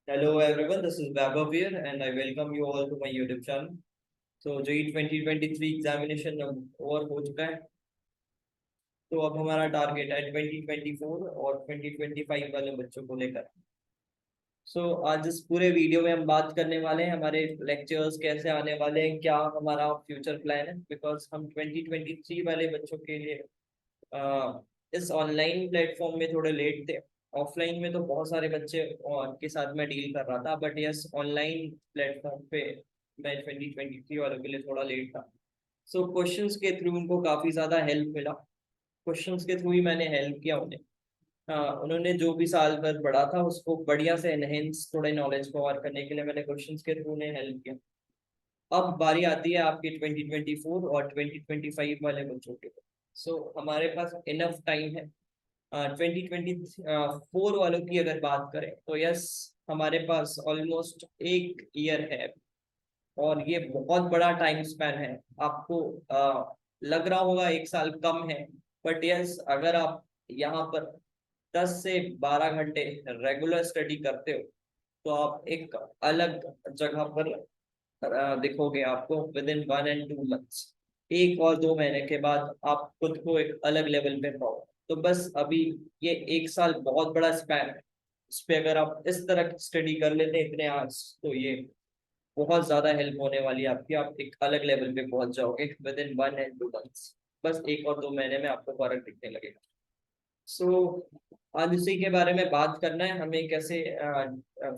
Hello everyone, this is Vaibhav here and I welcome you all to my YouTube channel. So JEE 2023 examination over हो चुका है। तो अब हमारा target है 2024 और 2025 वाले बच्चों को लेकर। आज इस पूरे वीडियो में हम बात करने वाले हैं हमारे लेक्चर्स कैसे आने वाले हैं, क्या हमारा फ्यूचर प्लान है। बिकॉज हम 2023 वाले बच्चों के लिए इस ऑनलाइन प्लेटफॉर्म में थोड़े लेट थे। ऑफलाइन में तो बहुत सारे बच्चे के साथ मैं डील कर रहा था, बट यस ऑनलाइन प्लेटफॉर्म पे मैं 2023 वालों के लिए थोड़ा लेट था। क्वेश्चंस के थ्रू उनको काफ़ी ज़्यादा हेल्प मिला। क्वेश्चंस के थ्रू ही मैंने हेल्प किया उन्हें। उन्होंने जो भी साल भर पढ़ा था उसको बढ़िया से एनहेंस थोड़े नॉलेज को और करने के लिए मैंने क्वेश्चंस के थ्रू उन्हें हेल्प किया। अब बारी आती है आपके 2024 और 2025 वाले बच्चों के। हमारे पास इनफ टाइम है। 2024 वालों की अगर बात करें तो यस, हमारे पास ऑलमोस्ट एक ईयर है और ये बहुत बड़ा टाइम स्पैन है। आपको लग रहा होगा एक साल कम है, बट यस अगर आप यहाँ पर 10 से 12 घंटे रेगुलर स्टडी करते हो तो आप एक अलग जगह पर दिखोगे। आपको विद इन 1 and 2 months, 1 और 2 महीने के बाद आप खुद को एक अलग लेवल पे पाओ। तो बस अभी ये एक साल बहुत बड़ा स्पैन है। इस पे अगर आप इस तरह स्टडी कर लेते हैं इतने आवर्स, तो ये बहुत ज्यादा हेल्प होने वाली है आपकी। आप एक अलग लेवल पे पहुंच जाओगे विद इन 1 and 2 months। बस 1 और 2 महीने में आपको फर्क दिखने लगेगा। आज उसी के बारे में बात करना है हमें, कैसे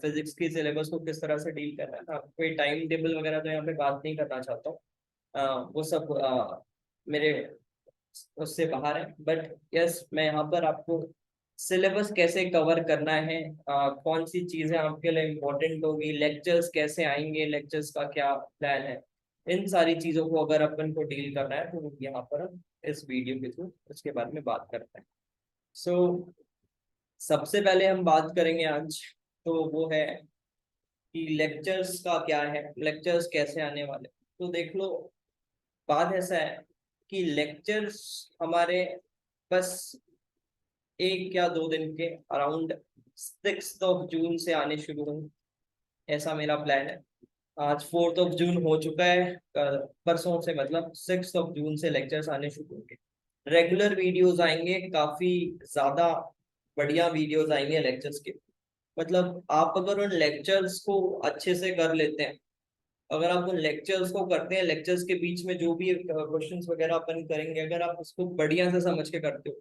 फिजिक्स की सिलेबस को किस तरह से डील करना है। कोई टाइम टेबल वगैरह तो यहाँ पे बात नहीं करना चाहता हूँ। वो सब मेरे उससे बाहर है। बट यस, मैं यहाँ पर आपको सिलेबस कैसे कवर करना है, कौन सी चीजें आपके लिए इम्पोर्टेंट होगी, लेक्चर्स कैसे आएंगे, लेक्चर्स का क्या प्लान है, इन सारी चीजों को अगर अपन को डील करना है तो यहाँ पर हम इस वीडियो के थ्रू उसके बारे में बात करते हैं। सो सबसे पहले हम बात करेंगे आज, तो वो है कि लेक्चर्स का क्या है, लेक्चर्स कैसे आने वाले। तो देख लो, बात ऐसा है कि लेक्चर्स हमारे बस 1 या 2 दिन के अराउंड 6 जून से आने शुरू होंगे, ऐसा मेरा प्लान है। आज 4 जून हो चुका है। परसों से मतलब 6 जून से लेक्चर्स आने शुरू होंगे। रेगुलर वीडियोस आएंगे, काफी ज्यादा बढ़िया वीडियोस आएंगे लेक्चर्स के। मतलब आप अगर उन लेक्चर्स को अच्छे से कर लेते हैं, अगर आप उन लेक्चर्स को करते हैं, लेक्चर्स के बीच में जो भी क्वेश्चंस वगैरह अपन करेंगे, अगर आप उसको बढ़िया से समझ के करते हो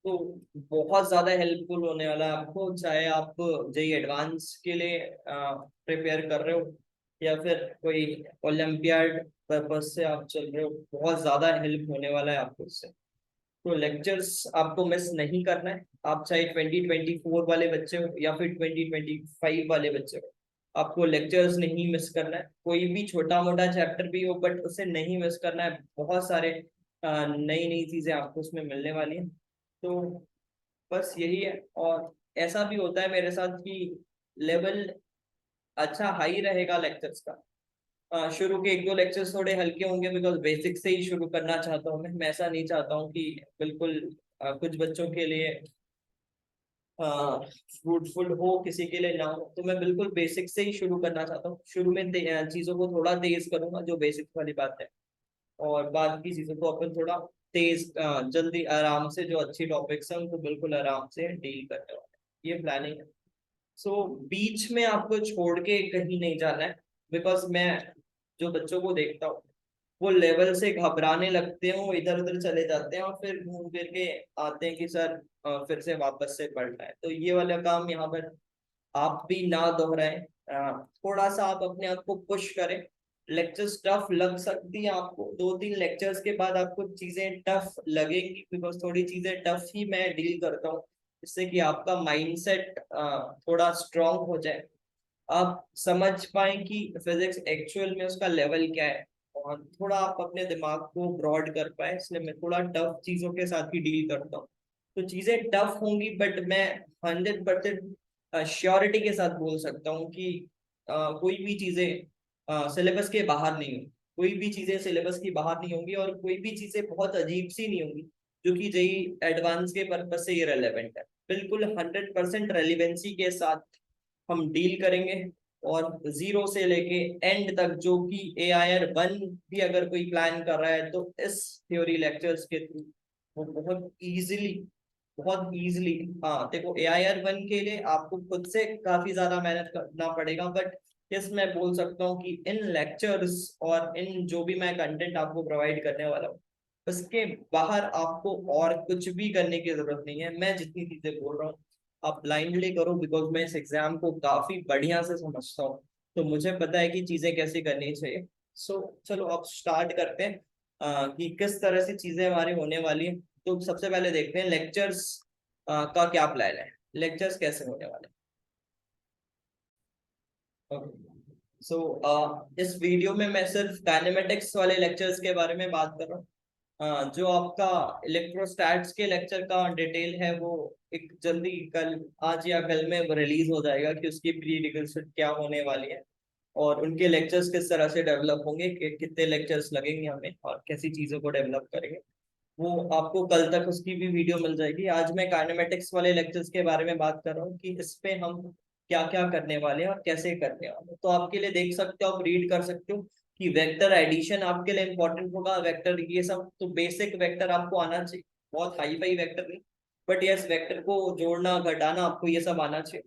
तो बहुत ज्यादा हेल्पफुल होने वाला है आपको। चाहे आप जेई एडवांस के लिए प्रिपेयर कर रहे हो या फिर कोई ओलंपियाड पर्पज से आप चल रहे हो, बहुत ज्यादा हेल्प होने वाला है आपको इससे। तो लेक्चर्स आपको मिस नहीं करना है। आप चाहे 2024 वाले बच्चे हो या फिर 2025 वाले बच्चे हो, आपको लेक्चर्स नहीं मिस करना है। कोई भी छोटा मोटा चैप्टर भी हो बट उसे नहीं मिस करना है। बहुत सारे नई नई चीजें आपको उसमें मिलने वाली हैं। तो बस यही है। और ऐसा भी होता है मेरे साथ कि लेवल अच्छा हाई रहेगा लेक्चर्स का। शुरू के 1-2 लेक्चर्स थोड़े हल्के होंगे, बिकॉज बेसिक से ही शुरू करना चाहता हूँ मैं ऐसा नहीं चाहता हूँ कि बिल्कुल कुछ बच्चों के लिए फ्रूटफुल हो, किसी के लिए ना हो। तो मैं बिल्कुल बेसिक से ही शुरू करना चाहता हूँ। शुरू में चीजों को थोड़ा तेज करूंगा, जो बेसिक वाली बात है, और बाद की चीजों को अपन थोड़ा तेज जल्दी आराम से, जो अच्छी टॉपिक्स हैं उनको बिल्कुल आराम से डील करने वाले, ये प्लानिंग है। बीच में आपको छोड़ के कहीं नहीं जाना है। बिकॉज मैं जो बच्चों को देखता हूँ, वो लेवल से घबराने लगते हैं, वो इधर उधर चले जाते हैं और फिर घूम फिर के आते हैं कि सर फिर से वापस से पढ़ना है। तो ये वाला काम यहाँ पर आप भी ना दोहराएं। थोड़ा सा आप अपने आप को पुश करें। लेक्चर्स टफ लग सकती है आपको, 2-3 लेक्चर्स के बाद आपको चीजें टफ लगेंगी, बिकॉज थोड़ी चीजें टफ ही मैं डील करता हूँ, जिससे कि आपका माइंडसेट थोड़ा स्ट्रांग हो जाए, आप समझ पाए कि फिजिक्स एक्चुअल में उसका लेवल क्या है, और थोड़ा आप अपने दिमाग को ब्रॉड कर पाए। इसलिए मैं थोड़ा टफ चीजों के साथ ही डील करता हूँ। तो चीजें टफ होंगी, बट मैं 100% श्योरिटी के साथ बोल सकता हूँ कि कोई भी चीजें सिलेबस के बाहर नहीं होंगी। कोई भी चीजें सिलेबस की बाहर नहीं होंगी, और कोई भी चीजें बहुत अजीब सी नहीं होंगी जो कि जेई एडवांस के पर्पज से ये रेलेवेंट है। बिल्कुल 100% रेलिवेंसी के साथ हम डील करेंगे। और 0 से लेके एंड तक जो कि AIR 1 भी अगर कोई प्लान कर रहा है तो इस थ्योरी लेक्चर्स के थ्रू वो बहुत इजीली। हाँ देखो, AIR 1 के लिए आपको खुद से काफी ज्यादा मेहनत करना पड़ेगा, बट यस मैं बोल सकता हूँ कि इन लेक्चर्स और इन जो भी मैं कंटेंट आपको प्रोवाइड करने वाला हूँ उसके बाहर आपको और कुछ भी करने की जरूरत नहीं है। मैं जितनी चीजें बोल रहा हूँ आप ब्लाइंडली करो, बिकॉज मैं इस एग्जाम को काफी बढ़िया से समझता हूँ, तो मुझे पता है कि चीजें कैसे करनी चाहिए। सो चलो अब स्टार्ट करते हैं कि किस तरह से चीजें हमारी होने वाली है। तो सबसे पहले देखते हैं लेक्चर्स का क्या प्लान है, लेक्चर्स कैसे होने वाले हैं। सो इस वीडियो में मैं सिर्फ काइनेमेटिक्स वाले लेक्चर्स के बारे में बात कर रहा हूँ। जो आपका इलेक्ट्रोस्टैट्स के लेक्चर का डिटेल है वो एक जल्दी कल, आज या कल में रिलीज हो जाएगा कि उसकी प्री रिक्विजिट क्या होने वाली है और उनके लेक्चर्स किस तरह से डेवलप होंगे, कितने लेक्चर्स लगेंगे हमें और कैसी चीजों को डेवलप करेंगे। वो आपको कल तक उसकी भी वीडियो मिल जाएगी। आज मैं काइनेमेटिक्स वाले लेक्चर्स के बारे में बात कर रहा हूँ कि इस पे हम क्या क्या करने वाले हैं और कैसे करने वाले हैं। तो आपके लिए देख सकते हो, आप रीड कर सकते हो कि वेक्टर एडिशन आपके लिए इंपॉर्टेंट होगा। वेक्टर ये सब तो बेसिक वेक्टर आपको आना चाहिए, बहुत हाई फाई वेक्टर नहीं, बट यस वेक्टर को जोड़ना घटाना आपको ये सब आना चाहिए।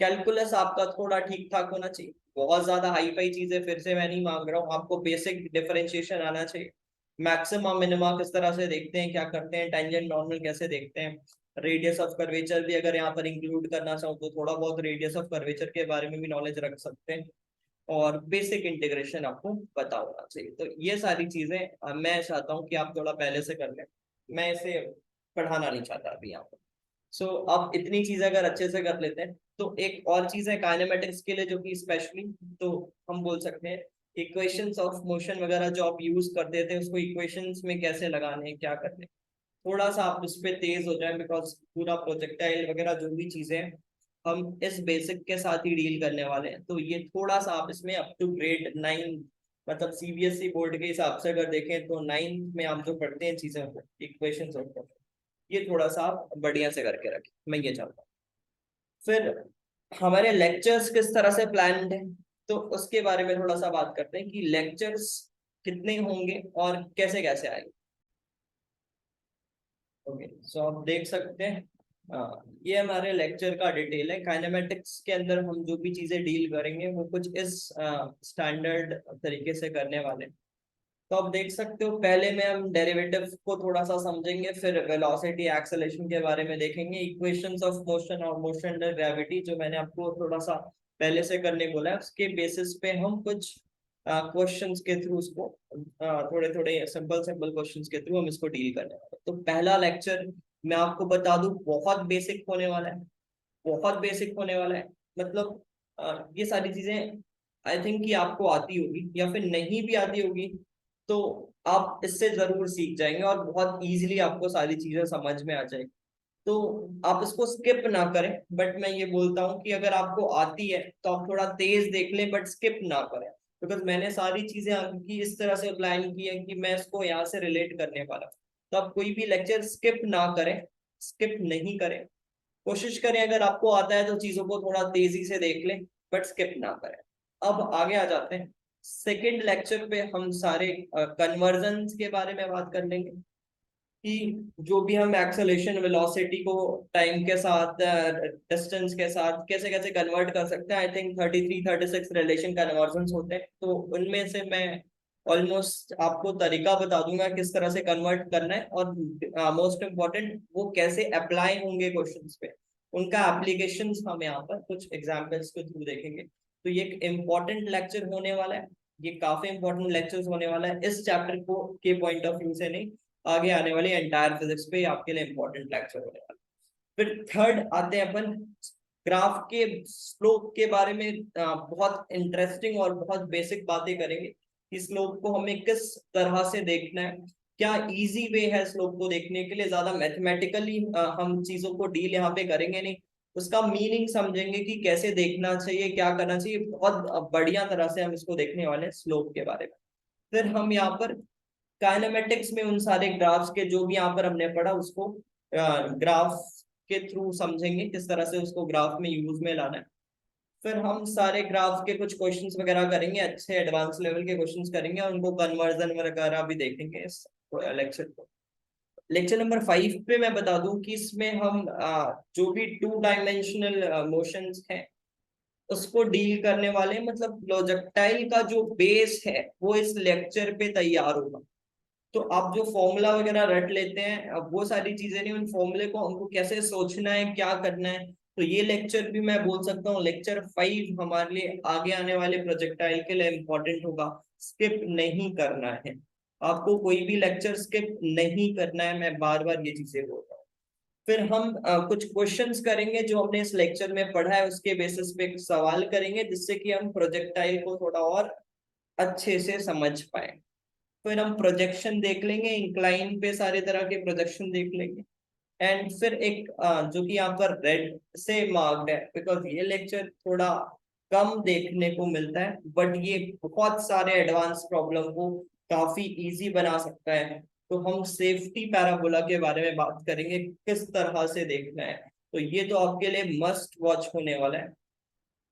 कैलकुलस आपका थोड़ा ठीक ठाक होना चाहिए, बहुत ज्यादा हाई फाई चीजें फिर से मैं नहीं मांग रहा हूँ, आपको बेसिक डिफरेंशिएशन आना चाहिए। मैक्सिमम मिनिमा किस तरह से देखते हैं, क्या करते हैं, टेंजेंट नॉर्मल कैसे देखते हैं, रेडियस ऑफ कर्वेचर भी अगर यहाँ पर इंक्लूड करना चाहो तो थोड़ा बहुत रेडियस ऑफ कर्वेचर के बारे में भी नॉलेज रख सकते हैं। और बेसिक इंटीग्रेशन आपको पता होना चाहिए। तो ये सारी चीजें मैं चाहता हूँ कि आप थोड़ा पहले से कर लें, मैं इसे पढ़ाना नहीं चाहता अभी यहाँ पर। सो अब इतनी चीजें अगर अच्छे से कर लेते हैं तो एक और चीज है काइनेमेटिक्स के लिए जो कि स्पेशली, तो हम बोल सकते हैं इक्वेशंस ऑफ मोशन वगैरह जो आप यूज करते थे उसको इक्वेशंस में कैसे लगाने हैं, क्या करने हैं। थोड़ा सा आप उस पर तेज हो जाए, बिकॉज पूरा प्रोजेक्टाइल वगैरह जो भी चीजें हैं हम इस बेसिक के साथ ही डील करने वाले हैं। तो ये थोड़ा सा आप इसमें अप टू ग्रेड 9, मतलब CBSE बोर्ड के हिसाब से अगर देखें तो 9th में आप जो पढ़ते हैं चीजें इक्वेशंस ऑफ, ये थोड़ा सा आप बढ़िया से करके रखें, मैं ये चाहता हूँ। फिर हमारे लेक्चर्स किस तरह से प्लान्ड है तो उसके बारे में थोड़ा सा बात करते हैं कि लेक्चर्स कितने होंगे और कैसे कैसे आएंगे। ओके, सो आप देख सकते हैं ये हमारे लेक्चर का डिटेल है। काइनेमेटिक्स के अंदर हम जो भी चीजें डील करेंगे वो कुछ इस स्टैंडर्ड तरीके से करने वाले हैं। तो आप देख सकते हो पहले में हम डेरिवेटिव को थोड़ा सा समझेंगे, फिर वेलोसिटी एक्सेलरेशन के बारे में देखेंगे, इक्वेशंस ऑफ मोशन और मोशन अंडर ग्रेविटी जो मैंने आपको थोड़ा सा पहले से करने बोला है उसके बेसिस पे हम कुछ क्वेश्चंस के थ्रू उसको थोड़े थोड़े सिंपल सिंपल क्वेश्चंस के थ्रू हम इसको डील करने वाले हैं। तो पहला लेक्चर मैं आपको बता दूं बहुत बेसिक होने वाला है, बहुत बेसिक होने वाला है। मतलब ये सारी चीजें आई थिंक कि आपको आती होगी या फिर नहीं भी आती होगी तो आप इससे जरूर सीख जाएंगे और बहुत इजीली आपको सारी चीजें समझ में आ जाएगी। तो आप इसको स्किप ना करें, बट मैं ये बोलता हूँ कि अगर आपको आती है तो आप थोड़ा तेज देख लें बट स्किप ना करें, बिकॉज मैंने सारी चीजें आपकी इस तरह से प्लान की है कि मैं इसको यहाँ से रिलेट करने वाला हूँ। तो आप कोई भी लेक्चर स्किप ना करें, स्किप नहीं करें, कोशिश करें अगर आपको आता है तो चीजों को थोड़ा तेजी से देख लें बट स्किप ना करें। अब आगे आ जाते हैं सेकेंड लेक्चर पे, हम सारे कन्वर्जन के बारे में बात कर लेंगे कि जो भी हम एक्सेलेरेशन वेलोसिटी को टाइम के साथ डिस्टेंस के साथ कैसे कैसे कन्वर्ट कर सकते हैं। आई थिंक 33 36 रिलेशन कन्वर्जन होते हैं, तो उनमें से मैं ऑलमोस्ट आपको तरीका बता दूंगा किस तरह से कन्वर्ट करना है और मोस्ट इम्पोर्टेंट वो कैसे अप्लाई होंगे क्वेश्चंस पे, उनका एप्लीकेशंस हम यहाँ पर कुछ एग्जांपल्स के थ्रू देखेंगे। तो ये एक इम्पोर्टेंट लेक्चर होने वाला है, ये काफी इंपॉर्टेंट लेक्चर्स होने वाला है इस चैप्टर को के पॉइंट ऑफ व्यू से नहीं, आगे आने वाली एंटायर फिजिक्स पे आपके लिए इंपॉर्टेंट लेक्चर होने वाला। फिर थर्ड आते हैं अपन ग्राफ के स्लोप के बारे में, बहुत इंटरेस्टिंग और बहुत बेसिक बातें करेंगे कि स्लोप को हमें किस तरह से देखना है, क्या इजी वे है स्लोप को देखने के लिए, ज्यादा मैथमेटिकली हम चीजों को डील यहाँ पे करेंगे नहीं, उसका मीनिंग समझेंगे कि कैसे देखना चाहिए, क्या करना चाहिए, बहुत बढ़िया तरह से हम इसको देखने वाले हैं स्लोप के बारे में। फिर हम यहाँ पर काइनेमेटिक्स में उन सारे ग्राफ्स के जो भी यहाँ पर हमने पढ़ा उसको ग्राफ के थ्रू समझेंगे किस तरह से उसको ग्राफ में यूज में लाना है। फिर हम सारे ग्राफ के कुछ क्वेश्चंस वगैरह करेंगे, अच्छे एडवांस लेवल के क्वेश्चंस करेंगे और उनको कन्वर्जन वगैरह भी देखेंगे इस लेक्चर को। लेक्चर नंबर 5 पे मैं बता दूं कि इसमें हम जो भी 2 डायमेंशनल मोशंस हैं उसको डील करने वाले, मतलब प्रोजेक्टाइल का जो बेस है वो इस लेक्चर पे तैयार होगा। तो आप जो फॉर्मूला वगैरह रट लेते हैं, अब वो सारी चीजें नहीं, उन फॉर्मूले को हमको कैसे सोचना है, क्या करना है, तो ये लेक्चर भी मैं बोल सकता हूँ लेक्चर 5 हमारे लिए आगे आने वाले प्रोजेक्टाइल के लिए इम्पोर्टेंट होगा। स्किप नहीं करना है, आपको कोई भी लेक्चर स्किप नहीं करना है, मैं बार बार ये चीजें बोल रहा हूँ। फिर हम कुछ क्वेश्चंस करेंगे जो हमने इस लेक्चर में पढ़ा है, उसके बेसिस पे एक सवाल करेंगे जिससे कि हम प्रोजेक्टाइल को थोड़ा और अच्छे से समझ पाए। फिर हम प्रोजेक्शन देख लेंगे, इंक्लाइन पे सारे तरह के प्रोजेक्शन देख लेंगे। एंड फिर एक जो कि यहाँ पर रेड से मार्क्ड है बिकॉज ये लेक्चर थोड़ा कम देखने को मिलता है, बट ये बहुत सारे एडवांस प्रॉब्लम को काफी इजी बना सकता है। तो हम सेफ्टी पैराबोला के बारे में बात करेंगे, किस तरह से देखना है। तो ये तो आपके लिए मस्ट वॉच होने वाला है,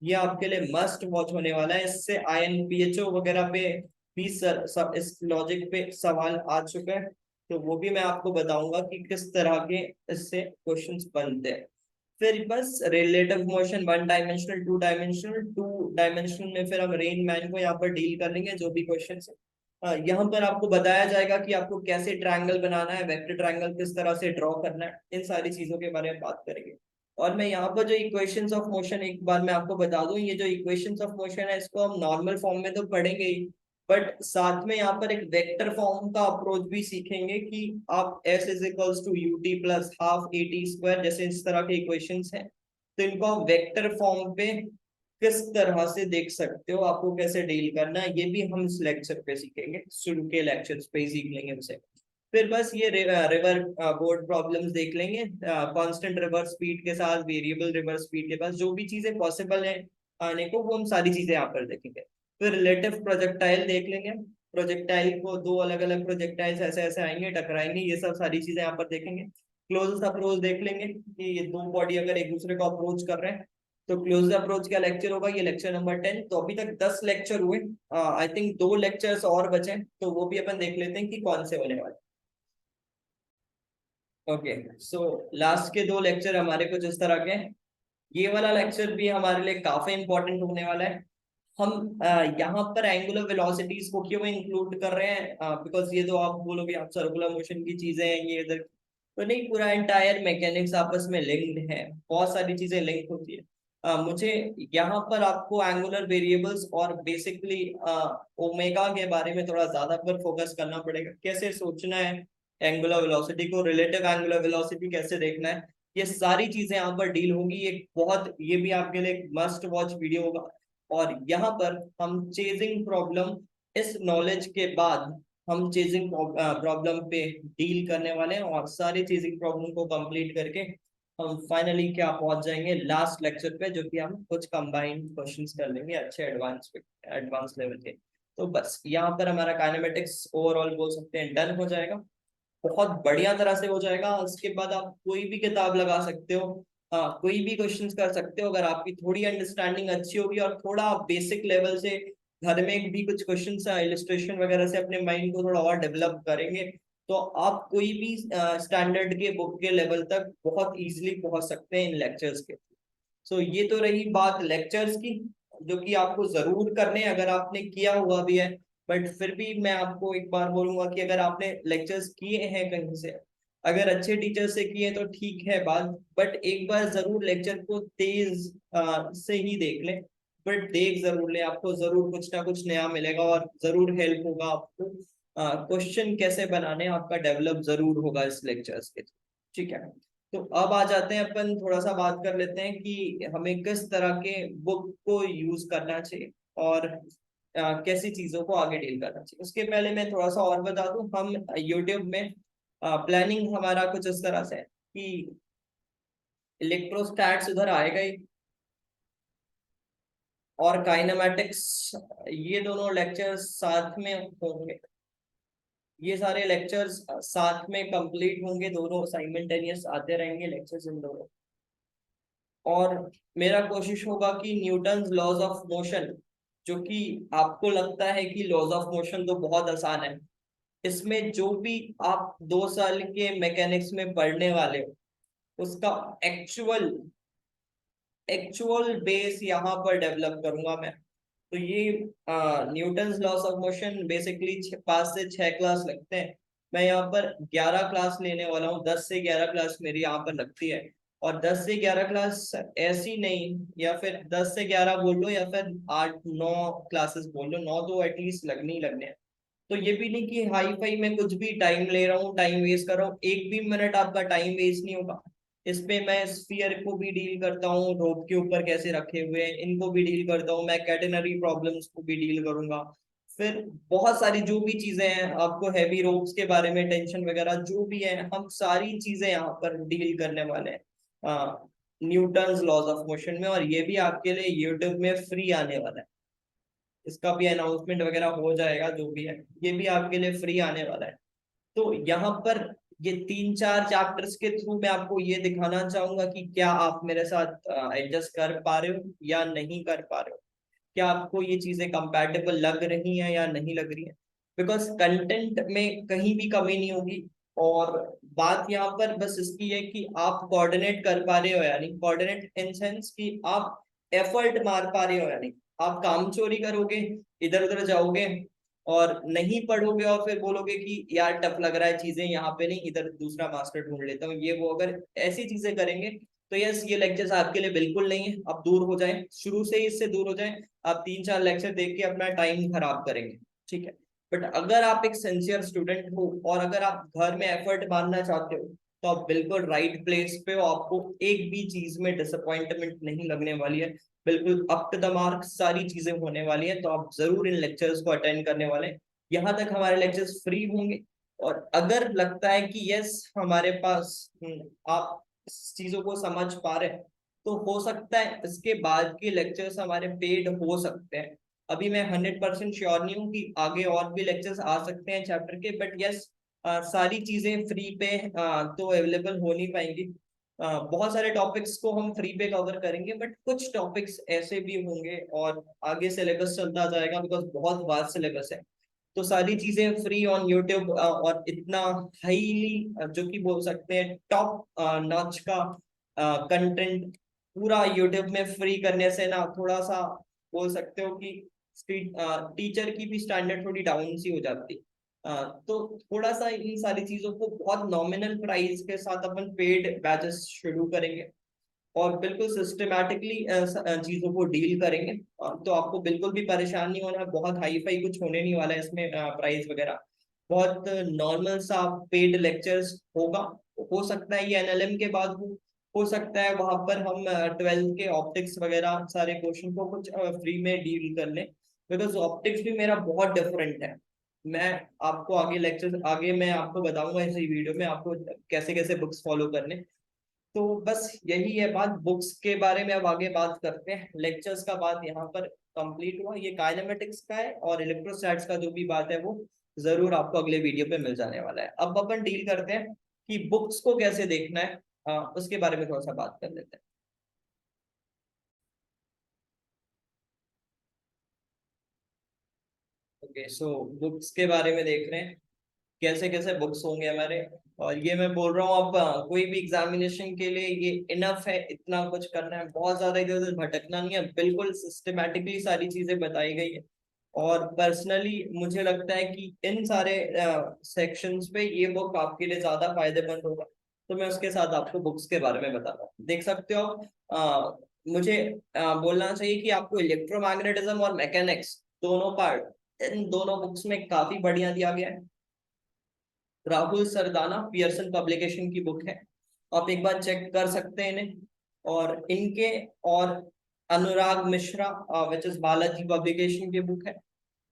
ये आपके लिए मस्ट वॉच होने वाला है। इससे INPHO वगैरह पे भी इस लॉजिक पे सवाल आ चुका है, तो वो भी मैं आपको बताऊंगा कि किस तरह के इससे क्वेश्चंस बनते हैं। फिर बस रिलेटिव मोशन 1 डायमेंशनल 2 डायमेंशनल में फिर हम रेन मैन को यहाँ पर डील कर लेंगे, जो भी क्वेश्चन है यहाँ पर आपको बताया जाएगा कि आपको कैसे ट्रायंगल बनाना है, वेक्टर ट्रायंगल किस तरह से ड्रॉ करना है, इन सारी चीजों के बारे में बात करेंगे। और मैं यहाँ पर जो इक्वेशंस ऑफ मोशन एक बार मैं आपको बता दूं, ये जो इक्वेशंस ऑफ मोशन है इसको हम नॉर्मल फॉर्म में तो पढ़ेंगे ही, बट साथ में यहाँ पर एक वेक्टर फॉर्म का अप्रोच भी सीखेंगे कि आप S is equals to UT plus half AT square जैसे इस तरह के इक्वेशंस हैं, तो इनको आप वेक्टर फॉर्म पे किस तरह से देख सकते हो, आपको कैसे डील करना है, ये भी हम इस लेक्चर पे सीखेंगे, शुरू के लेक्चर्स पे ही सीख लेंगे उसे। फिर बस ये रिवर बोर्ड प्रॉब्लम्स देख लेंगे, कांस्टेंट रिवर स्पीड के साथ वेरिएबल रिवर स्पीड के पास जो भी चीजें पॉसिबल है आने को, वो हम सारी चीजें यहाँ पर देखेंगे। फिर रिलेटिव प्रोजेक्टाइल देख लेंगे, प्रोजेक्टाइल को दो अलग अलग प्रोजेक्टाइल्स ऐसे ऐसे आएंगे टकराएंगे, ये सब सारी चीजें यहाँ पर देखेंगे। क्लोजेस्ट अप्रोच देख लेंगे कि ये दो बॉडी अगर एक दूसरे को अप्रोच कर रहे हैं तो क्लोज अप्रोच का लेक्चर होगा, ये लेक्चर नंबर 10। तो अभी तक 10 लेक्चर हुए, आई थिंक 2 लेक्चर्स और बचे, तो वो भी अपन देख लेते हैं कि कौन से होने वाले। ओके, सो लास्ट के 2 लेक्चर हमारे कुछ इस तरह के हैं। ये वाला लेक्चर भी हमारे लिए काफी इंपॉर्टेंट होने वाला है। हम यहाँ पर एंगुलर वेलोसिटीज को क्यों इंक्लूड कर रहे हैं, बिकॉज ये तो आप बोलोगे आप सर्कुलर मोशन की चीजें हैं ये इधर, तो नहीं, पूरा एंटायर मैकेनिक्स आपस में लिंक्ड है, बहुत सारी चीजें लिंक होती है। मुझे यहाँ पर आपको एंगुलर वेरिएबल्स और बेसिकली ओमेगा के बारे में थोड़ा ज्यादा पर फोकस करना पड़ेगा, कैसे सोचना है एंगुलर वेलोसिटी को, रिलेटिव एंगुलर वेलोसिटी कैसे देखना है, ये सारी चीजें यहाँ पर डील होंगी। एक बहुत, ये भी आपके लिए मस्ट वॉच वीडियो होगा। और यहाँ पर हम चेजिंग प्रॉब्लम, इस नॉलेज के बाद हम चेजिंग प्रॉब्लम पे डील करने वाले हैं, और सारी चेजिंग प्रॉब्लम को कंप्लीट करके हम फाइनली क्या पहुंच जाएंगे लास्ट लेक्चर पे, जो कि हम कुछ कंबाइंड क्वेश्चंस कर लेंगे अच्छे एडवांस लेवल के। तो बस यहाँ पर हमारा काइनेमेटिक्स ओवरऑल बोल सकते हैं डन हो जाएगा, बहुत बढ़िया तरह से हो जाएगा। उसके बाद आप कोई भी किताब लगा सकते हो, कोई भी क्वेश्चंस कर सकते हो, अगर आपकी थोड़ी अंडरस्टैंडिंग अच्छी होगी और थोड़ा आप बेसिक लेवल से घर में भी कुछ क्वेश्चंस इलिस्ट्रेशन वगैरह से अपने माइंड को थोड़ा और डेवलप करेंगे, तो आप कोई भी स्टैंडर्ड के बुक के लेवल तक बहुत इजीली पहुंच सकते हैं इन लेक्चर्स के। सो ये तो रही बात लेक्चर्स की, जो कि आपको जरूर करने हैं अगर आपने किया हुआ भी है। बट फिर भी मैं आपको एक बार बोलूंगा कि अगर आपने लेक्चर्स किए हैं कहीं से, अगर अच्छे टीचर से किए तो ठीक है बात, बट एक बार जरूर लेक्चर को तेज से ही देख लें, बट देख जरूर लें, आपको जरूर कुछ ना कुछ नया मिलेगा और जरूर हेल्प होगा आपको। क्वेश्चन कैसे बनाने आपका डेवलप जरूर होगा इस लेक्चर्स के, ठीक है। तो अब आ जाते हैं अपन, थोड़ा सा बात कर लेते हैं कि हमें किस तरह के बुक को यूज करना चाहिए और कैसी चीजों को आगे डील करना चाहिए। उसके पहले मैं थोड़ा सा और बता दूं, हम यूट्यूब में प्लानिंग हमारा कुछ इस तरह से है कि इलेक्ट्रोस्टैट्स उधर आएगा ही, और काइनेमैटिक्स, ये दोनों लेक्चर्स साथ में होंगे, ये सारे लेक्चर्स साथ में कंप्लीट होंगे, दोनों साइमल्टेनियस आते रहेंगे लेक्चर्स इन दोनों। और मेरा कोशिश होगा कि न्यूटन्स लॉज ऑफ मोशन, जो कि आपको लगता है कि लॉज ऑफ मोशन तो बहुत आसान है, इसमें जो भी आप 2 साल के मैकेनिक्स में पढ़ने वाले हो उसका एक्चुअल एक्चुअल बेस यहाँ पर डेवलप करूंगा मैं। तो ये Newton's loss of motion basically 5 से 6 क्लास लगते हैं। मैं यहाँ पर 11 क्लास लेने वाला हूँ, 10 से 11 क्लास मेरी यहाँ पर लगती है। और 10 से 11 क्लास ऐसी नहीं, या फिर 10 से 11 बोल लो या फिर 8-9 क्लासेस बोल लो, 9 तो एटलीस्ट लगने ही लगने हैं। तो ये भी नहीं कि हाई फाई में कुछ भी टाइम ले रहा हूँ, टाइम वेस्ट कर रहा हूँ, एक भी मिनट आपका टाइम वेस्ट नहीं होगा। इसपे मैं स्फीयर को भी डील करता हूँ, रोप के ऊपर कैसे रखे हुए हैं इनको भी डील करता हूँ, मैं कैटेनरी प्रॉब्लम्स को भी डील करूंगा। फिर बहुत सारी जो भी चीजें हैं, आपको हैवी रोप्स के बारे में टेंशन वगैरह जो भी है, हम सारी चीजें यहाँ पर डील करने वाले हैं न्यूटन्स लॉज ऑफ मोशन में। और ये भी आपके लिए यूट्यूब में फ्री आने वाला है, इसका भी अनाउंसमेंट वगैरह हो जाएगा, जो भी है ये भी आपके लिए फ्री आने वाला है। तो यहाँ पर ये 3-4 चैप्टर्स के थ्रू मैं आपको ये दिखाना चाहूंगा कि क्या आप मेरे साथ एडजस्ट कर पा रहे हो या नहीं कर पा रहे हो, क्या आपको ये चीजें कंपैटिबल लग रही हैं या नहीं लग रही हैं। बिकॉज कंटेंट में कहीं भी कमी नहीं होगी। और बात यहाँ पर बस इसकी है कि आप कोऑर्डिनेट कर पा रहे हो या नहीं, कोऑर्डिनेट इन सेंस कि आप एफर्ट मार पा रहे हो या नहीं। आप काम चोरी करोगे, इधर उधर जाओगे और नहीं पढ़ोगे और फिर बोलोगे कि यार टफ लग रहा है चीजें, यहाँ पे नहीं, इधर दूसरा मास्टर ढूंढ लेता हूँ, ये वो अगर ऐसी चीजें करेंगे तो यस ये लेक्चर्स आपके लिए बिल्कुल नहीं है। आप दूर हो जाएं, शुरू से ही इससे दूर हो जाएं। आप 3-4 लेक्चर देख के अपना टाइम खराब करेंगे, ठीक है। बट अगर आप एक सिंसियर स्टूडेंट हो और अगर आप घर में एफर्ट मारना चाहते हो तो आप बिल्कुल राइट प्लेस पे हो। आपको एक भी चीज में डिसअपॉइंटमेंट नहीं लगने वाली है, बिल्कुल अप टू द मार्क सारी चीजें होने वाली है। तो आप जरूर इन लेक्चर्स को अटेंड करने वाले हैं। यहाँ तक हमारे लेक्चर्स फ्री होंगे। और अगर लगता है कि यस हमारे पास आप इस चीजों को समझ पा रहे हैं, तो हो सकता है इसके बाद के लेक्चर्स हमारे पेड हो सकते हैं। अभी मैं 100% श्योर नहीं हूँ कि आगे और भी लेक्चर्स आ सकते हैं चैप्टर के, बट यस सारी चीजें फ्री पे तो अवेलेबल हो नहीं पाएंगी। बहुत सारे टॉपिक्स को हम फ्री पे कवर करेंगे, बट कुछ टॉपिक्स ऐसे भी होंगे और आगे सिलेबस चलता जाएगा बिकॉज बहुत वास्ट सिलेबस है। तो सारी चीजें फ्री ऑन यूट्यूब और इतना हाईली जो कि बोल सकते हैं टॉप नॉच का कंटेंट पूरा यूट्यूब में फ्री करने से ना थोड़ा सा बोल सकते हो कि टीचर की भी स्टैंडर्ड थोड़ी डाउन सी हो जाती है। तो थोड़ा सा इन सारी चीजों को बहुत नॉमिनल प्राइस के साथ अपन पेड बैचेस शुरू करेंगे और बिल्कुल सिस्टमैटिकली चीजों को डील करेंगे। तो आपको बिल्कुल भी परेशान नहीं होना, बहुत हाई फाई कुछ होने नहीं वाला है इसमें प्राइस वगैरह। बहुत नॉर्मल सा पेड लेक्चर्स होगा। हो सकता है ये एनएलएम के बाद हो सकता है वहां पर हम 12th के ऑप्टिक्स वगैरह सारे क्वेश्चन को कुछ फ्री में डील कर लें, बिकॉज ऑप्टिक्स भी मेरा बहुत डिफरेंट है। मैं आपको आगे लेक्चर आगे मैं आपको बताऊंगा इसी वीडियो में आपको कैसे कैसे बुक्स फॉलो करने। तो बस यही है बात बुक्स के बारे में। अब आगे बात करते हैं लेक्चर्स का, बात यहाँ पर कंप्लीट हुआ। ये काइनेमेटिक्स का है और इलेक्ट्रोस्टैट्स का जो भी बात है वो जरूर आपको अगले वीडियो पे मिल जाने वाला है। अब अपन डील करते हैं कि बुक्स को कैसे देखना है, उसके बारे में थोड़ा सा बात कर लेते हैं। ओके सो बुक्स के बारे में देख रहे हैं कैसे कैसे बुक्स होंगे हमारे। और ये मैं बोल रहा हूँ अब कोई भी एग्जामिनेशन के लिए ये इनफ है, इतना कुछ करना है, बहुत ज्यादा इधर उधर भटकना नहीं है, बिल्कुल सिस्टमैटिकली सारी चीजें बताई गई है। और पर्सनली मुझे लगता है कि इन सारे सेक्शंस पे ये बुक आपके लिए ज्यादा फायदेमंद होगा। तो मैं उसके साथ आपको बुक्स के बारे में बताता हूँ, देख सकते हो आप। मुझे बोलना चाहिए कि आपको इलेक्ट्रोमैग्नेटिज्म और मैकेनिक्स दोनों पार्ट इन दोनों बुक्स में काफी बढ़िया दिया गया है। राहुल सरदाना पियर्सन पब्लिकेशन की बुक है, आप एक बार चेक कर सकते हैं इन्हें। और इनके और Anurag Mishra which is Balaji publication की बुक है।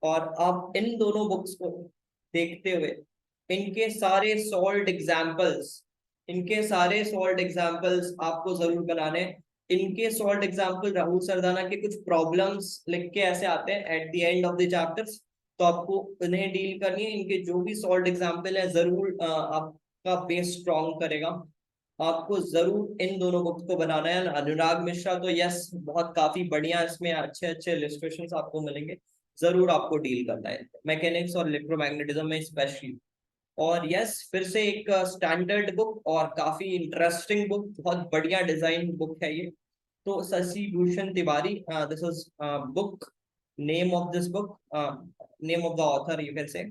और आप इन दोनों बुक्स को देखते हुए इनके सारे सॉल्व एग्जाम्पल्स इनके सारे सॉल्व एग्जाम्पल्स आपको जरूर बनाने हैं। इनके सॉल्व एग्जाम्पल राहुल सरदाना के कुछ प्रॉब्लम्स लिख के ऐसे आते हैं at the end of the chapters, तो आपको उन्हें डील करनी है। इनके जो भी सॉल्व एग्जाम्पल है जरूर आपका बेस स्ट्रॉन्ग करेगा। आपको जरूर इन दोनों बुक को बनाना है। अनुराग मिश्रा तो यस बहुत काफी बढ़िया, इसमें अच्छे अच्छे इलस्ट्रेशंस आपको मिलेंगे, जरूर आपको डील करना है मैकेनिक्स और इलेक्ट्रोमैग्नेटिज्म में स्पेशली। और यस फिर से एक स्टैंडर्ड बुक और काफी इंटरेस्टिंग बुक, बहुत बढ़िया डिजाइन बुक है ये। तो Shashi Bhushan Tiwari, this is book, name of this book, name of the author you can say.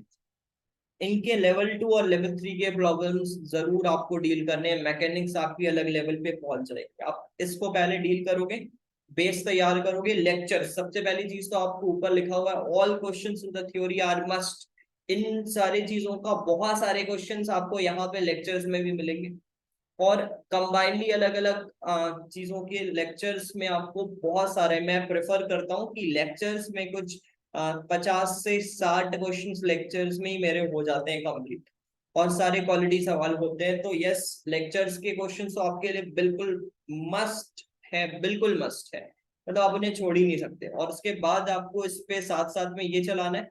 इनके लेवल 2 और लेवल 3 के प्रॉब्लम्स जरूर आपको डील करने हैं। मैकेनिक्स आपकी अलग लेवल पे पहुंच जाएगी, आप इसको पहले डील करोगे, बेस तैयार करोगे। लेक्चर सबसे पहली चीज तो आपको ऊपर लिखा हुआ है, all questions in the theory are must. इन सारी चीजों का बहुत सारे क्वेश्चंस आपको यहाँ पे लेक्चर्स में भी मिलेंगे, और कंबाइनली अलग अलग चीजों के लेक्चर्स में आपको बहुत सारे, मैं प्रेफर करता हूँ कि लेक्चर्स में कुछ 50 से 60 क्वेश्चंस लेक्चर्स में ही मेरे हो जाते हैं कंप्लीट, और सारे क्वालिटी सवाल होते हैं। तो यस लेक्चर्स के क्वेश्चंस तो आपके लिए बिल्कुल मस्ट है, बिल्कुल मस्ट है, मतलब आप उन्हें छोड़ ही नहीं सकते। और उसके बाद आपको इस पे साथ साथ में ये चलाना है।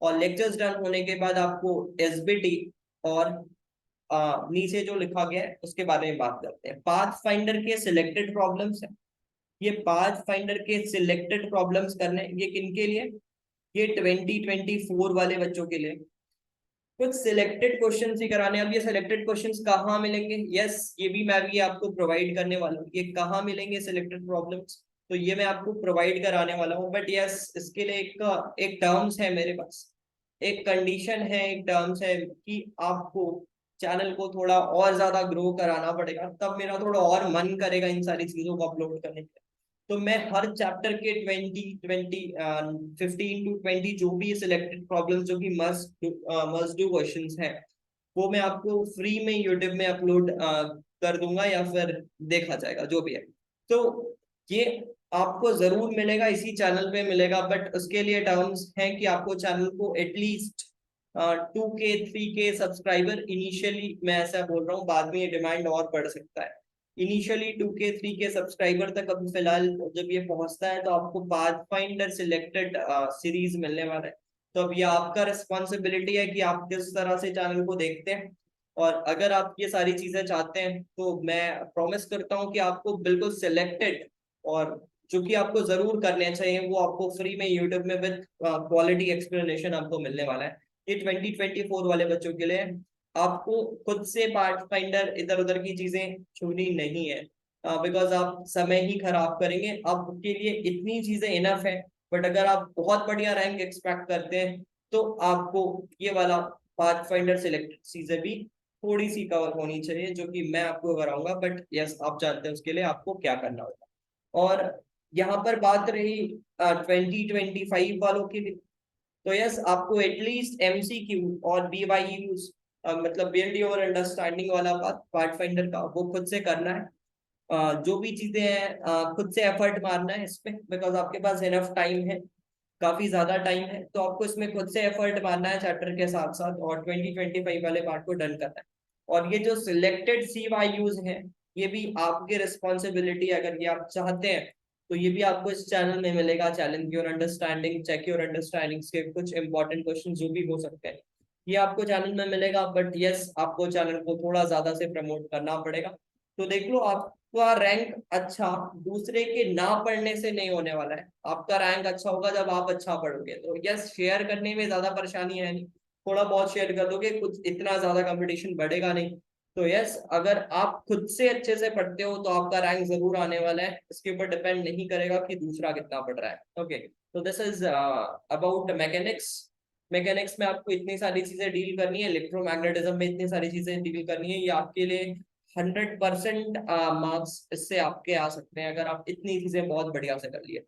और लेक्चर्स डन होने के बाद आपको एसबीटी और नीचे जो लिखा गया है उसके बारे में बात करते हैं। पाथ फाइंडर के सिलेक्टेड प्रॉब्लम्स है, ये पाथ फाइंडर के सिलेक्टेड प्रॉब्लम्स करने, ये किनके लिए, ये 2024 वाले बच्चों के लिए कुछ सिलेक्टेड क्वेश्चंस ही कराने हैं। अब ये सिलेक्टेड क्वेश्चंस कहाँ मिलेंगे, यस ये भी मैं भी आपको प्रोवाइड करने वाला हूँ। ये कहाँ मिलेंगे सिलेक्टेड प्रॉब्लम्स, तो ये मैं आपको प्रोवाइड कराने वाला हूँ। बट यस इसके लिए एक टर्म्स है मेरे पास, एक कंडीशन है, एक टर्म्स है कि आपको चैनल को थोड़ा और ज्यादा ग्रो कराना पड़ेगा, तब मेरा थोड़ा और मन करेगा इन सारी चीजों को अपलोड करने के। तो मैं हर चैप्टर के 15 to 20 जो भी सिलेक्टेड प्रॉब्लम जो कि मस्ट डू क्वेश्चंस हैं, वो मैं आपको फ्री में यूट्यूब में अपलोड कर दूंगा, या फिर देखा जाएगा जो भी है। तो ये आपको जरूर मिलेगा, इसी चैनल पे मिलेगा। बट उसके लिए टर्म्स हैं कि आपको चैनल को at least 2K 3K subscriber initially, मैं ऐसा बोल रहा हूँ, बाद में ये डिमांड और बढ़ सकता है। इनिशियली 2K 3K सब्सक्राइबर तक अभी फिलहाल जब ये पहुंचता है तो आपको पाथफाइंडर सिलेक्टेड सीरीज मिलने वाला है। तो अब ये आपका रिस्पॉन्सिबिलिटी है कि आप किस तरह से चैनल को देखते हैं। और अगर आप ये सारी चीजें चाहते हैं तो मैं प्रॉमिस करता हूँ कि आपको बिल्कुल सिलेक्टेड, और जो कि आपको जरूर करने चाहिए, वो आपको फ्री में यूट्यूब में विद क्वालिटी एक्सप्लेनेशन आपको मिलने वाला है। ये 2024 वाले बच्चों के लिए। आपको खुद से पार्ट फाइंडर इधर उधर की चीजें छूनी नहीं है, बिकॉज आप समय ही खराब करेंगे। आपके लिए इतनी चीजें इनफ है। बट अगर आप बहुत बढ़िया रैंक एक्सपेक्ट करते हैं तो आपको ये वाला पाथ फाइंडर सिलेक्टेड चीजें भी थोड़ी सी कवर होनी चाहिए, जो कि मैं आपको कराऊंगा। बट यस आप जानते हैं उसके लिए आपको क्या करना होगा। और यहाँ पर बात रही 2025 वालों की भी, तो यस आपको एटलीस्ट MCQ और BYUs, मतलब बिल्ड योर अंडरस्टैंडिंग वाला पार्ट फाइंडर का, वो खुद से करना है। जो भी चीजें हैं खुद से एफर्ट मारना है इसमें, बिकॉज आपके पास इनफ टाइम है, काफी ज्यादा टाइम है। तो आपको इसमें खुद से एफर्ट मारना है चैप्टर के साथ साथ, और 2025 वाले पार्ट को डन करना है। और ये जो सिलेक्टेड CYUs हैं, ये भी आपकी रिस्पॉन्सिबिलिटी, अगर ये आप चाहते हैं तो ये भी आपको इस चैनल में मिलेगा। Challenge your understanding, check your understandings के कुछ इंपॉर्टेंट क्वेश्चन जो भी हो सकते हैं, ये आपको चैनल में मिलेगा। बट यस आपको चैनल को थोड़ा ज्यादा से प्रमोट करना पड़ेगा। तो देख लो, आपका रैंक अच्छा दूसरे के ना पढ़ने से नहीं होने वाला है। आपका रैंक अच्छा होगा जब आप अच्छा पढ़ोगे। तो यस शेयर करने में ज्यादा परेशानी है नहीं, थोड़ा बहुत शेयर कर दोगे, कुछ इतना ज्यादा कंपटीशन बढ़ेगा नहीं। तो यस अगर आप खुद से अच्छे से पढ़ते हो तो आपका रैंक जरूर आने वाला है, इसके ऊपर डिपेंड नहीं करेगा कि दूसरा कितना पढ़ रहा है। ओके, तो this is about mechanics. Mechanics में आपको इतनी सारी चीजें डील करनी है, इलेक्ट्रोमैग्नेटिज्म में इतनी सारी चीजें डील करनी है, ये आपके लिए 100% मार्क्स इससे आपके आ सकते हैं, अगर आप इतनी चीजें बहुत बढ़िया से कर लिए।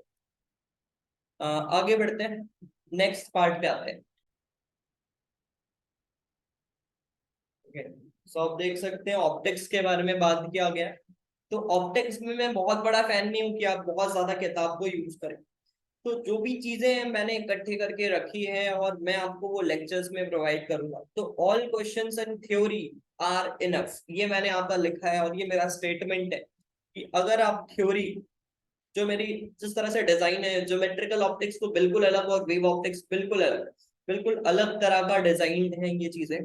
आगे बढ़ते हैं, नेक्स्ट पार्ट पे आते हैं। सो आप देख सकते हैं ऑप्टिक्स के बारे में बात किया गया है। तो ऑप्टिक्स में मैं बहुत बड़ा फैन नहीं हूँ कि आप बहुत ज्यादा किताब को यूज करें। तो जो भी चीजें मैंने इकट्ठी करके रखी है और मैं आपको वो लेक्चर्स में प्रोवाइड करूंगा, तो all questions and theory are enough, ये मैंने यहाँ पर लिखा है, और ये मेरा स्टेटमेंट है कि अगर आप थ्योरी, जो मेरी जिस तरह से डिजाइन है, ज्योमेट्रिकल ऑप्टिक्स तो बिल्कुल अलग और वेव ऑप्टिक्स बिल्कुल अलग, बिल्कुल अलग तरह का डिजाइन है ये चीजें।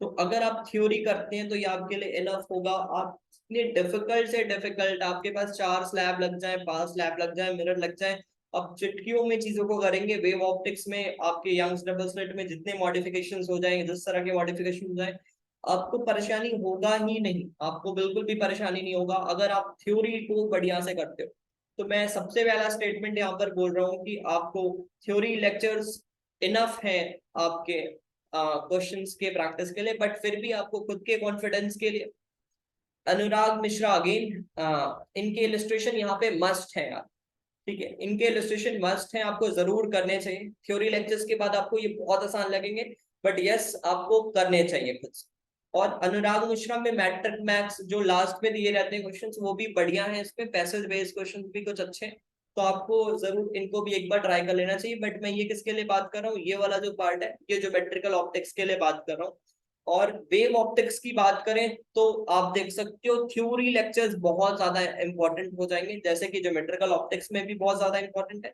तो अगर आप थ्योरी करते हैं तो ये आपके लिए इनफ होगा। आप ये डिफिकल्ट से डिफिकल्ट, आपके पास 4 स्लैब लग जाए, 5 स्लैब लग जाए, मिरर लग जाए, अब चुटकियों में चीजों को करेंगे। वेव ऑप्टिक्स में आपके यंग्स डबल स्लिट में जितने मॉडिफिकेशंस हो जाएंगे, जिस तरह के मॉडिफिकेशन हो जाए, आपको परेशानी होगा ही नहीं, आपको बिल्कुल भी परेशानी नहीं होगा अगर आप थ्योरी को बढ़िया से करते हो। तो मैं सबसे पहला स्टेटमेंट यहाँ पर बोल रहा हूँ कि आपको थ्योरी लेक्चर्स इनफ है आपके क्वेश्चंस के प्रैक्टिस के लिए, बट फिर भी आपको खुद के कॉन्फिडेंस के लिए अनुराग मिश्रा अगेन, इनके इलिस्ट्रेशन यहाँ पे मस्ट है यार। ठीक है, इनके इलिस्ट्रेशन मस्ट है, आपको जरूर करने चाहिए। थ्योरी लेक्चर्स के बाद आपको ये बहुत आसान लगेंगे, बट यस आपको करने चाहिए खुद से। और अनुराग मिश्रा में मैट्रिक मैथ्स जो लास्ट में दिए रहते हैं क्वेश्चंस, वो भी बढ़िया है, इसमें पैसेज बेस्ड क्वेश्चंस भी कुछ अच्छे हैं, तो आपको जरूर इनको भी एक बार ट्राई कर लेना चाहिए। बट मैं ये किसके लिए बात कर रहा हूँ, ये वाला जो पार्ट है, ये ज्योमेट्रिकल ऑप्टिक्स के लिए बात कर रहा हूँ। और वेव ऑप्टिक्स की बात करें तो आप देख सकते हो थ्योरी लेक्चर्स बहुत ज्यादा इंपॉर्टेंट हो जाएंगे, जैसे कि ज्योमेट्रिकल ऑप्टिक्स में भी बहुत ज्यादा इंपॉर्टेंट है,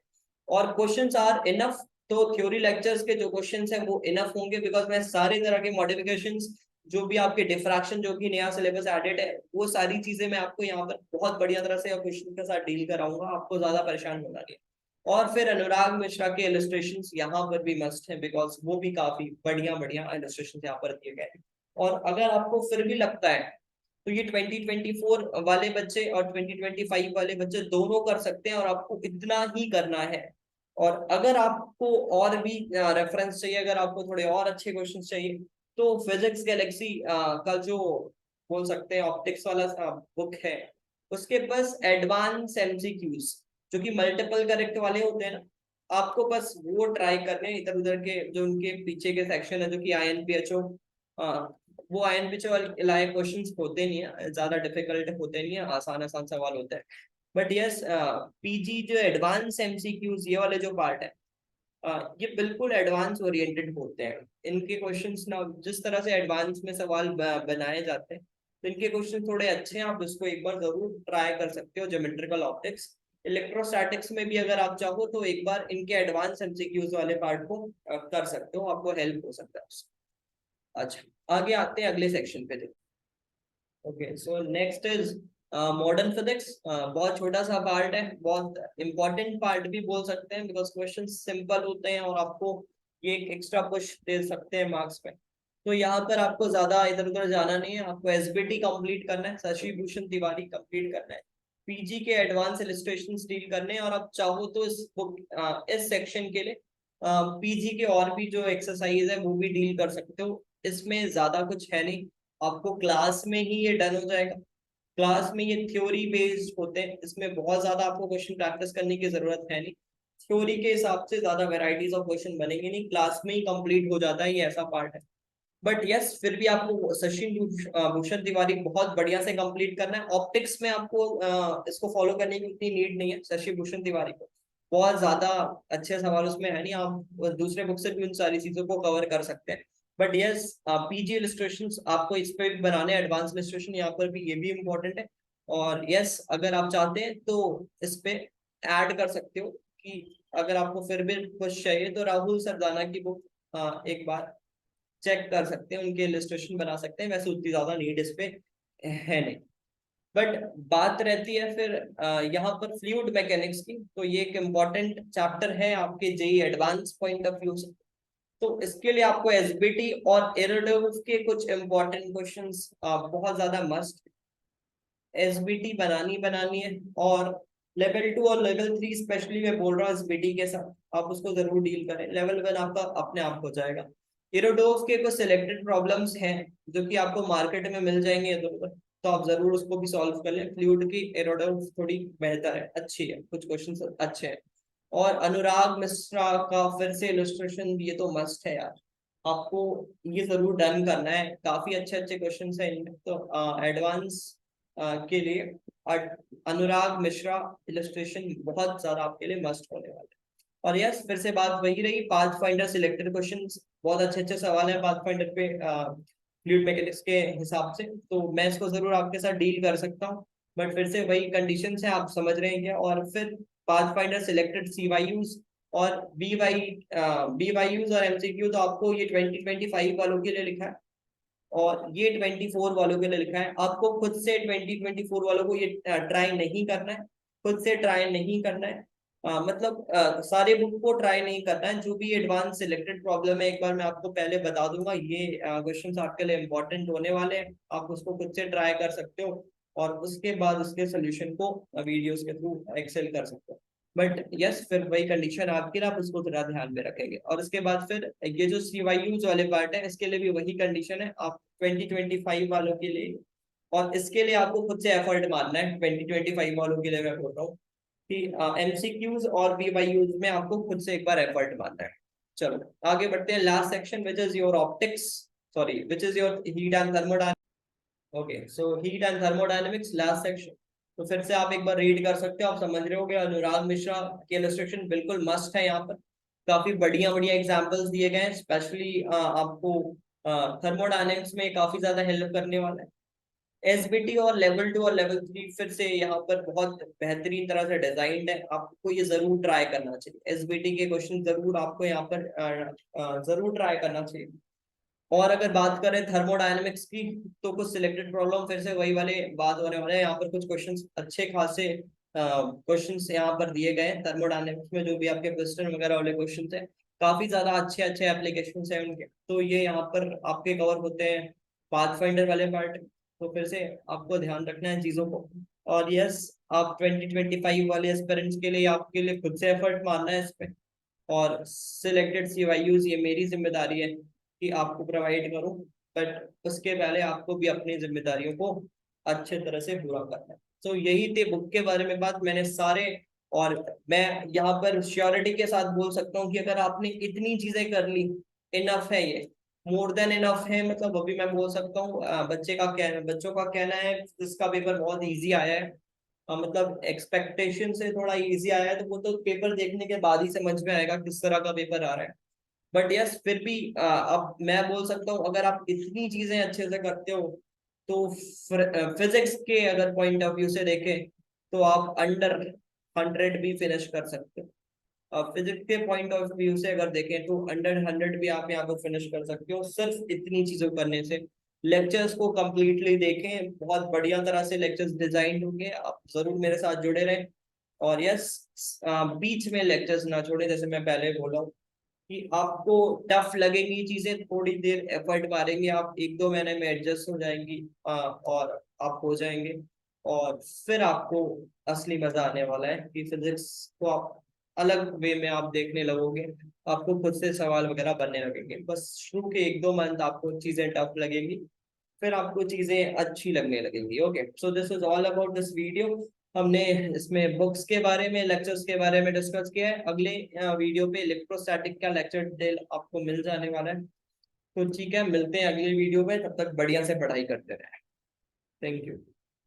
और क्वेश्चंस आर इनफ। तो थ्योरी लेक्चर्स के जो क्वेश्चंस हैं वो इनफ होंगे, बिकॉज मैं सारे तरह के मॉडिफिकेशंस, जो भी आपके डिफ्रैक्शन, जो भी नया सिलेबस एडेड है, वो सारी चीजें मैं आपको यहाँ पर बहुत बढ़िया तरह से क्वेश्चन के साथ डील कराऊंगा, आपको ज्यादा परेशान होना नहीं। और फिर अनुराग मिश्रा के इलस्ट्रेशंस यहाँ पर भी मस्ट हैं, बिकॉज वो भी काफी बढ़िया बढ़िया इलस्ट्रेशन यहाँ पर दिए गए हैं। और अगर आपको फिर भी लगता है तो ये 2024 वाले बच्चे और 2025 वाले बच्चे दोनों कर सकते हैं, और आपको इतना ही करना है। और अगर आपको और भी रेफरेंस चाहिए, अगर आपको थोड़े और अच्छे क्वेश्चन चाहिए, तो फिजिक्स गैलेक्सी का जो बोल सकते हैं ऑप्टिक्स वाला बुक है, उसके पास एडवांस एमसीक्यूज जो कि मल्टीपल करेक्ट वाले होते हैं ना, आपको बस वो ट्राई करने, इधर उधर के जो उनके पीछे के सेक्शन है, जो कि आईएनपीएचओ, वो आईएनपीएचओ वाले क्वेश्चंस होते नहीं है, ज्यादा डिफिकल्ट होते नहीं है, आसान आसान सवाल होते हैं। बट यस, पीजी जो एडवांस एमसीक्यूज ये वाले जो पार्ट है, ये बिल्कुल एडवांस ओरिएंटेड होते हैं। इनके क्वेश्चंस ना जिस तरह से एडवांस में सवाल बनाए जाते हैं, तो इनके क्वेश्चन थोड़े अच्छे हैं, आप इसको एक बार जरूर ट्राई कर सकते हो। ज्योमेट्रिकल ऑप्टिक्स, इलेक्ट्रोस्टैटिक्स में भी अगर आप चाहो तो एक बार इनके एडवांस एमसीक्यूज वाले पार्ट को कर सकते हो, आपको हेल्प हो सकता है उससे। अच्छा, आगे आते हैं अगले सेक्शन पे। Okay, so next is modern physics. बहुत छोटा सा पार्ट है, बहुत इंपॉर्टेंट पार्ट भी बोल सकते हैं, बिकॉज क्वेश्चन सिंपल होते हैं और आपको ये एक एक्स्ट्रा पुश दे सकते हैं मार्क्स में। तो यहाँ पर आपको ज्यादा इधर उधर जाना नहीं है, आपको एसबीटी कंप्लीट करना है, शशि भूषण तिवारी कंप्लीट करना है, पीजी के एडवांस इलस्ट्रेशन डील करने हैं, और आप चाहो तो इस बुक इस सेक्शन के लिए पीजी के और भी जो एक्सरसाइज है वो भी डील कर सकते हो। इसमें ज्यादा कुछ है नहीं, आपको क्लास में ही ये डन हो जाएगा। क्लास में ये थ्योरी बेस्ड होते हैं, इसमें बहुत ज्यादा आपको क्वेश्चन प्रैक्टिस करने की जरूरत है नहीं, थ्योरी के हिसाब से ज्यादा वेराइटीज ऑफ क्वेश्चन बनेंगे नहीं, क्लास में ही कंप्लीट हो जाता है, ये ऐसा पार्ट है। बट यस, फिर भी आपको सचिन भूषण तिवारी बहुत बढ़िया से कंप्लीट करना है। ऑप्टिक्स में आपको इसको फॉलो करने की उतनी नीड नहीं है, शशि भूषण तिवारी को बहुत ज्यादा अच्छे सवाल उसमें है नहीं, आप दूसरे बुक से भी उन सारी चीजों को कवर कर सकते हैं। बट यस, पीजी इलस्ट्रेशन आपको इस पे भी बनाने हैं, एडवांस इलस्ट्रेशन यहाँ पर भी, ये भी इम्पोर्टेंट है। और यस, अगर आप चाहते हैं तो इस पे ऐड कर सकते हो कि अगर आपको फिर भी कुछ चाहिए तो राहुल सरदाना की बुक एक बार चेक कर सकते हैं, उनके इलस्ट्रेशन बना सकते हैं, वैसे उतनी ज्यादा नीड इस पे है नहीं। बट बात रहती है फिर यहाँ पर फ्लूइड मैकेनिक्स की, तो ये एक इम्पॉर्टेंट चैप्टर है आपके JEE advance point of view से। तो इसके लिए आपको एसबीटी और एरोडोव के कुछ इंपॉर्टेंट क्वेश्चंस बहुत ज्यादा मस्ट एसबीटी बनानी है। और लेवल 2 और लेवल 3 स्पेशली मैं बोल रहा हूँ एसबीटी के साथ, आप उसको जरूर डील करें, लेवल 1 आपका अपने आप हो जाएगा। इरोडोव के कुछ सिलेक्टेड प्रॉब्लम्स हैं जो कि आपको मार्केट में मिल जाएंगे इधर उधर, तो आप जरूर उसको भी सॉल्व कर लें। फ्लूइड की एरोडोव थोड़ी बेहतर है, अच्छी है, कुछ क्वेश्चन अच्छे हैं। और अनुराग मिश्रा का फिर से इलस्ट्रेशन, ये तो मस्ट है यार, आपको ये जरूर डन करना है, काफी अच्छे अच्छे क्वेश्चन है इनमें। तो एडवांस के लिए अनुराग मिश्रा इलस्ट्रेशन बहुत ज्यादा आपके लिए मस्ट होने वाले। और यस, फिर से बात वही रही, पाथ फाइंडर सिलेक्टेड क्वेश्चंस, बहुत अच्छे अच्छे सवाल हैं पाथ फाइंडर पे फ्लूइड मैकेनिक्स के हिसाब से, तो मैं इसको जरूर आपके साथ डील कर सकता हूँ। बट फिर से वही कंडीशंस है, आप समझ रहे हैं क्या। और फिर पाथ फाइंडर सिलेक्टेड सीवाईयूज और बीवाईयूज और एमसीक्यू, तो आपको ये 2025 वालों के लिए लिखा है। और ये 24 वालों के लिए लिखा है। आपको खुद से 2024 वालों को ये ट्राई नहीं करना है, खुद से ट्राई नहीं करना है। मतलब सारे बुक को ट्राई नहीं करना है। जो भी एडवांस सिलेक्टेड प्रॉब्लम है, एक बार मैं आपको पहले बता दूंगा, ये क्वेश्चंस आपके लिए इंपॉर्टेंट होने वाले हैं। आप उसको खुद से ट्राई कर सकते हो और उसके बाद उसके सोल्यूशन को वीडियोस के थ्रू एक्सेल कर सकते हो। बट यस, फिर वही कंडीशन आपकी ना, आप उसको थोड़ा ध्यान में रखेंगे। और उसके बाद फिर ये जो CYUs वाले पार्ट है, इसके लिए भी वही कंडीशन है आप 2025 वालों के लिए। और इसके लिए आपको खुद से एफर्ट मारना है। 2025 वालों के लिए मैं बोल रहा हूँ कि MCQs और BYUs में आपको खुद से एक बार एफर्ट मारना है। चलो आगे बढ़ते हैं। Last section which is your optics, sorry which is your heat and thermodynamics. Okay, so heat and thermodynamics last section. तो फिर से आप एक बार रीड कर सकते हो, आप समझ रहे होगे। अनुराग मिश्रा के इलस्ट्रेशन बिल्कुल मस्ट है यहाँ पर। काफी बढ़िया बढ़िया एग्जांपल्स दिए गए हैं, स्पेशली आपको थर्मोडायनेमिक्स में काफी ज्यादा हेल्प करने वाला है। SBT और लेवल 2 और लेवल 3 फिर से यहाँ पर बहुत बेहतरीन तरह से डिजाइंड है। आपको ये जरूर ट्राई करना चाहिए। SBT के क्वेश्चन जरूर आपको यहाँ पर जरूर ट्राई करना चाहिए। और अगर बात करें थर्मोडायनेमिक्स की, तो कुछ सिलेक्टेड प्रॉब्लम फिर से वही वाले बात होने वाले हैं। यहाँ पर कुछ क्वेश्चंस अच्छे खासे क्वेश्चंस यहाँ पर दिए गए हैं थर्मोडायनेमिक्स में। जो भी आपके पिस्टन वगैरह वाले क्वेश्चंस हैं, काफी ज्यादा अच्छे अच्छे एप्लीकेशंस हैं उनके, तो ये यहाँ पर आपके कवर होते हैं पाथफाइंडर वाले पार्ट। तो फिर से आपको ध्यान रखना है चीजों को। और यस, आप 2025 वाले एस्पिरेंट्स के लिए आपके लिए खुद से एफर्ट मारना है इस पे। और सिलेक्टेड CYUs ये मेरी जिम्मेदारी है कि आपको प्रोवाइड करूं, बट उसके पहले आपको भी अपनी जिम्मेदारियों को अच्छे तरह से पूरा करना है। तो यही थे बुक के बारे में बात मैंने सारे। और मैं यहाँ पर श्योरिटी के साथ बोल सकता हूँ कि अगर आपने इतनी चीजें कर ली, इनफ है ये, मोर देन इनफ है। मतलब अभी मैं बोल सकता हूँ बच्चों का कहना है इसका पेपर बहुत ईजी आया है। मतलब एक्सपेक्टेशन से थोड़ा इजी आया है, तो वो तो पेपर देखने के बाद ही समझ में आएगा किस तरह का पेपर आ रहा है। बट यस, फिर भी अब मैं बोल सकता हूँ अगर आप इतनी चीजें अच्छे से करते हो, तो फिजिक्स के अगर पॉइंट ऑफ व्यू से देखें, तो आप अंडर 100 भी फिनिश कर सकते हो। फिजिक्स के पॉइंट ऑफ व्यू से अगर देखें, तो अंडर 100 भी आप यहाँ पर फिनिश कर सकते हो, सिर्फ इतनी चीजों करने से। लेक्चर्स को कंप्लीटली देखें, बहुत बढ़िया तरह से लेक्चर्स डिजाइन होंगे। आप जरूर मेरे साथ जुड़े रहें। और यस, बीच में लेक्चर्स ना छोड़े, जैसे मैं पहले बोला हूँ कि आपको टफ लगेंगी चीजें, थोड़ी देर एफर्ट मारेंगे आप, 1-2 महीने में एडजस्ट हो जाएंगी और आप हो जाएंगे। और फिर आपको असली मजा आने वाला है कि फिजिक्स को आप अलग वे में आप देखने लगोगे। आपको खुद से सवाल वगैरह बनने लगेंगे। बस शुरू के 1-2 मंथ आपको चीजें टफ लगेंगी, फिर आपको चीजें अच्छी लगने लगेंगी। Okay, so this is all about this video. हमने इसमें बुक्स के बारे में, लेक्चर्स के बारे में डिस्कस किया है। अगले वीडियो पे इलेक्ट्रोस्टैटिक का लेक्चर डिटेल आपको मिल जाने वाला है। तो ठीक है, मिलते हैं अगले वीडियो में। तब तक बढ़िया से पढ़ाई करते रहे। Thank you.